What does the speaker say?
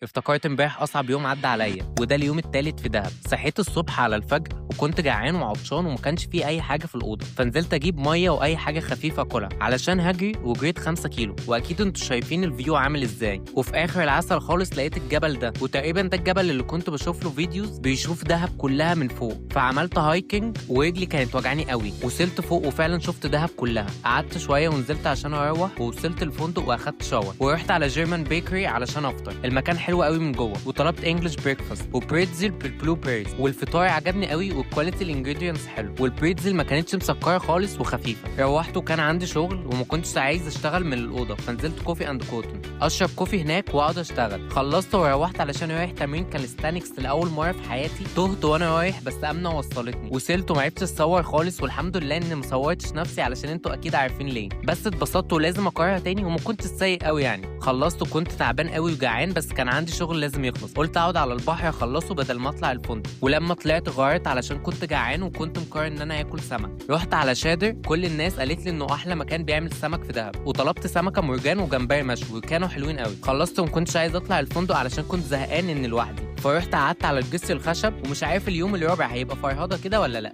افتكرت امبارح أصعب يوم عدى عليا، وده اليوم التالت في دهب. صحيت الصبح على الفجر وكنت جعان وعطشان وما كانش فيه أي حاجة في الأوضة، فنزلت أجيب مية وأي حاجة خفيفة أكلها علشان هجري، وجريت 5 كيلو، وأكيد انتوا شايفين الفيو عامل إزاي. وفي آخر العسل خالص لقيت الجبل ده، وتقريبا ده الجبل اللي كنت بشوف له فيديوز بيشوف دهب كلها من فوق. فعملت هايكنج ورجلي كانت وجعاني قوي، وصلت فوق وفعلا شفت دهب كلها. قعدت شوية ونزلت عشان أروح، ووصلت الفندق وأخدت شاور، ورحت على جيرمان بيكري علشان أفطر. المكان حلو قوي من جوه، وطلبت انجلش بريكفاست وبريتزل بالبلو بيريز، والفطار عجبني قوي والكواليتي الانجريدينتس حلو، والبريتزل ما كانتش مسكره خالص وخفيفه. روحت وكان عندي شغل وما كنتش عايز اشتغل من الاوضه، فنزلت كوفي اند كوتن اشرب كوفي هناك واقعد اشتغل. خلصت وروحت علشان رايح تمرين كاليستانكس لاول مره في حياتي. تهت وانا رايح بس امنه وصلتني. وصلت وما عرفتش اصور خالص، والحمد لله اني ما صورتش نفسي علشان انتوا اكيد عارفين ليه. بس اتبسطت ولازم اكررها تاني، وما كنتش سيء قوي يعني. خلصت وكنت تعبان قوي وجعان، بس كان عندي شغل لازم يخلص. قلت اقعد على البحر اخلصه بدل ما اطلع الفندق. ولما طلعت غيرت علشان كنت جعان وكنت مقرر ان انا اكل سمك. رحت على شادر، كل الناس قالت لي انه احلى مكان بيعمل سمك في دهب، وطلبت سمكه مرجان وجمبري مشوي وكانوا حلوين قوي. خلصت وما كنتش عايز اطلع الفندق علشان كنت زهقان اني لوحدي، فرحت قعدت على الجسر الخشب، ومش عارف اليوم الرابع هيبقى فرهضه كده ولا لا.